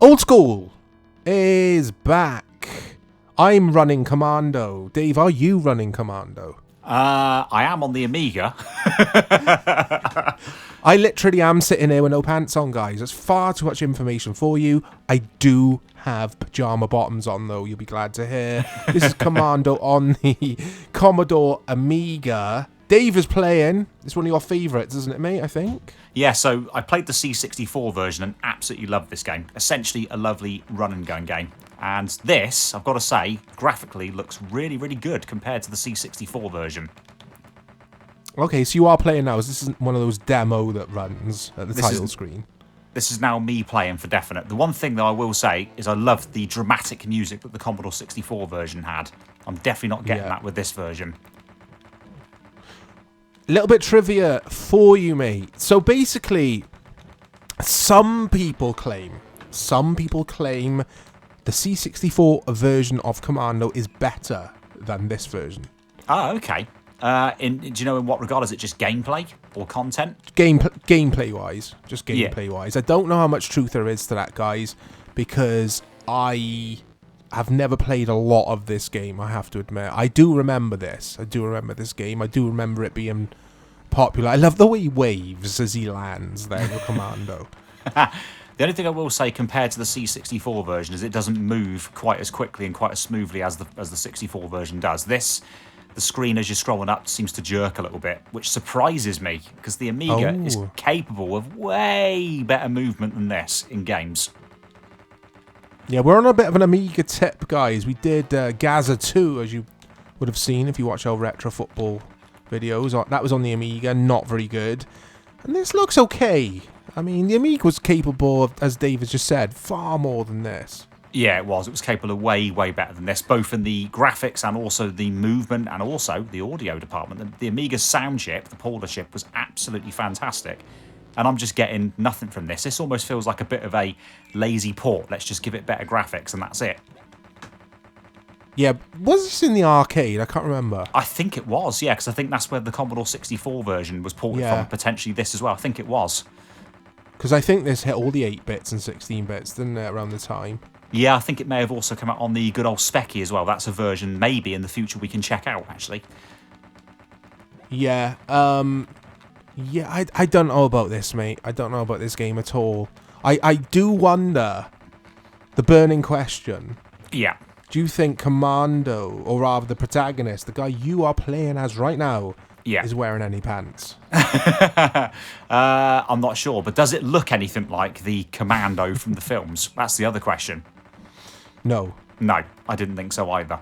Old School is back. I'm running Commando. Dave, are you running Commando? I am on the Amiga. I literally am sitting here with no pants on, guys. That's far too much information for you. I do have pajama bottoms on, though, you'll be glad to hear. This is Commando on the Commodore Amiga. Dave is playing. It's one of your favourites, isn't it, mate, I think? Yeah, so I played the C64 version and absolutely loved this game. Essentially a lovely run-and-gun game. And this, I've got to say, graphically looks really, really good compared to the C64 version. Okay, so you are playing now. This isn't one of those demo that runs at the title screen. This is now me playing for definite. The one thing that I will say is I love the dramatic music that the Commodore 64 version had. I'm definitely not getting that with this version. A little bit trivia for you, mate. So basically, some people claim the C64 version of Commando is better than this version. Oh, okay. Do you know in what regard? Is it just gameplay or content? Gameplay-wise. Just gameplay-wise. I don't know how much truth there is to that, guys, because I have never played a lot of this game, I have to admit. I do remember this. I do remember this game. I do remember it being popular. I love the way he waves as he lands there in Commando. The only thing I will say compared to the C64 version is it doesn't move quite as quickly and quite as smoothly as the 64 version does. The screen as you're scrolling up seems to jerk a little bit, which surprises me because the Amiga is capable of way better movement than this in games. Yeah, we're on a bit of an Amiga tip, guys. We did Gaza 2, as you would have seen if you watch our retro football videos. That was on the Amiga, not very good. And this looks okay. I mean, the Amiga was capable of, as Dave has just said, far more than this. Yeah, it was. It was capable of way, way better than this, both in the graphics and also the movement and also the audio department. The Amiga sound chip, the Polar chip, was absolutely fantastic. And I'm just getting nothing from this. This almost feels like a bit of a lazy port. Let's just give it better graphics and that's it. Yeah, was this in the arcade? I can't remember. I think it was, yeah, because I think that's where the Commodore 64 version was ported from, potentially this as well. I think it was. Because I think this hit all the 8-bits and 16-bits, didn't it, around the time? Yeah, I think it may have also come out on the good old Specky as well. That's a version maybe in the future we can check out, actually. Yeah, I don't know about this, mate. I don't know about this game at all. I do wonder, the burning question. Yeah. Do you think Commando, or rather the protagonist, the guy you are playing as right now, is wearing any pants? I'm not sure, but does it look anything like the Commando from the films? That's the other question. No. No, I didn't think so either.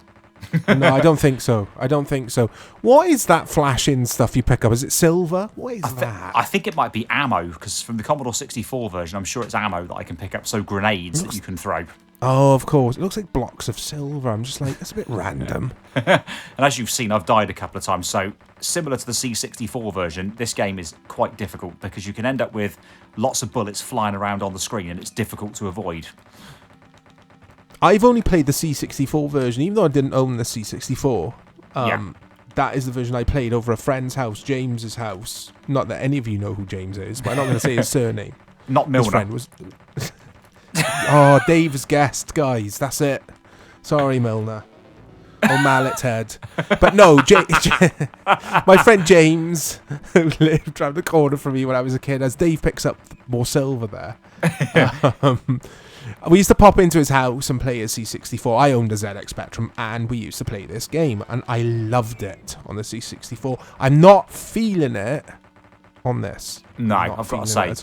No, I don't think so. I don't think so. What is that flashing stuff you pick up? Is it silver? What is that? I think it might be ammo, because from the Commodore 64 version, I'm sure it's ammo that I can pick up, so grenades that you can throw. Oh, of course. It looks like blocks of silver. I'm just like, that's a bit random. And as you've seen, I've died a couple of times, so similar to the C64 version, this game is quite difficult, because you can end up with lots of bullets flying around on the screen, and it's difficult to avoid. I've only played the C64 version, even though I didn't own the C64. That is the version I played over a friend's house, James's house. Not that any of you know who James is, but I'm not going to say his surname. Not Milner. His friend was... Oh, Dave's guest, guys. That's it. Sorry, Milner. Or Mallet's head. But no, my friend James, who lived around the corner from me when I was a kid, as Dave picks up more silver there. We used to pop into his house and play his C64. I owned a ZX Spectrum, and we used to play this game, and I loved it on the C64. I'm not feeling it on this. No, I've got to say,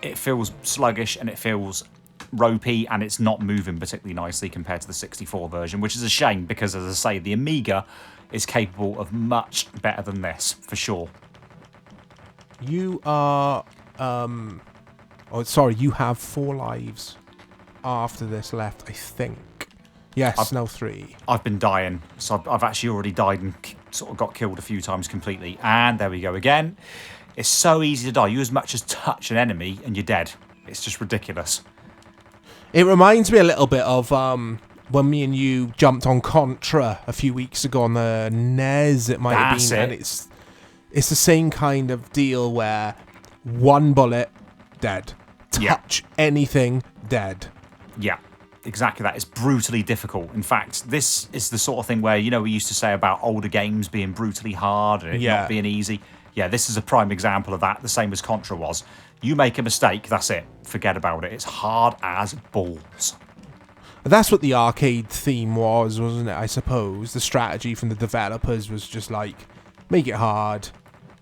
it feels sluggish and it feels ropey, and it's not moving particularly nicely compared to the 64 version, which is a shame because, as I say, the Amiga is capable of much better than this, for sure. You are... Oh, sorry, you have 4 lives after this left, I think. Yes, no 3. I've been dying, so I've actually already died and sort of got killed a few times completely. And there we go again. It's so easy to die. You as much as touch an enemy and you're dead. It's just ridiculous. It reminds me a little bit of when me and you jumped on Contra a few weeks ago on the NES, it might have been. And it's the same kind of deal where one bullet, dead. Touch anything, dead. Yeah, exactly that. It's brutally difficult. In fact, this is the sort of thing where, you know, we used to say about older games being brutally hard and it Yeah. not being easy. Yeah, this is a prime example of that, the same as Contra was. You make a mistake, that's it. Forget about it. It's hard as balls. That's what the arcade theme was, wasn't it? I suppose the strategy from the developers was just like, make it hard,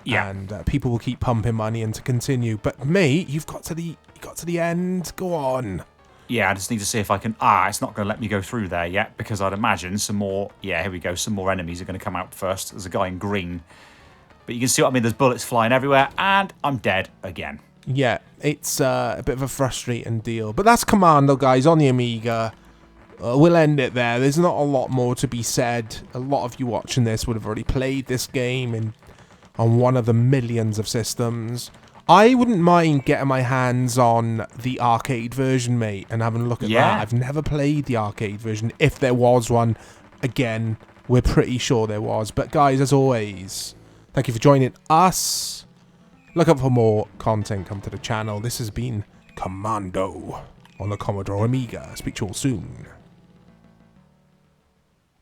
Yeah. and people will keep pumping money in to continue. But mate, you got to the end. Go on. Yeah, I just need to see if I can... it's not going to let me go through there yet, because I'd imagine some more... Yeah, here we go. Some more enemies are going to come out first. There's a guy in green. But you can see what I mean. There's bullets flying everywhere, and I'm dead again. Yeah, it's a bit of a frustrating deal. But that's Commando, guys, on the Amiga. We'll end it there. There's not a lot more to be said. A lot of you watching this would have already played this game on one of the millions of systems. I wouldn't mind getting my hands on the arcade version, mate, and having a look at that. I've never played the arcade version. If there was one, again, we're pretty sure there was. But guys, as always, thank you for joining us. Look up for more content come to the channel. This has been Commando on the Commodore Amiga. Speak to you all soon.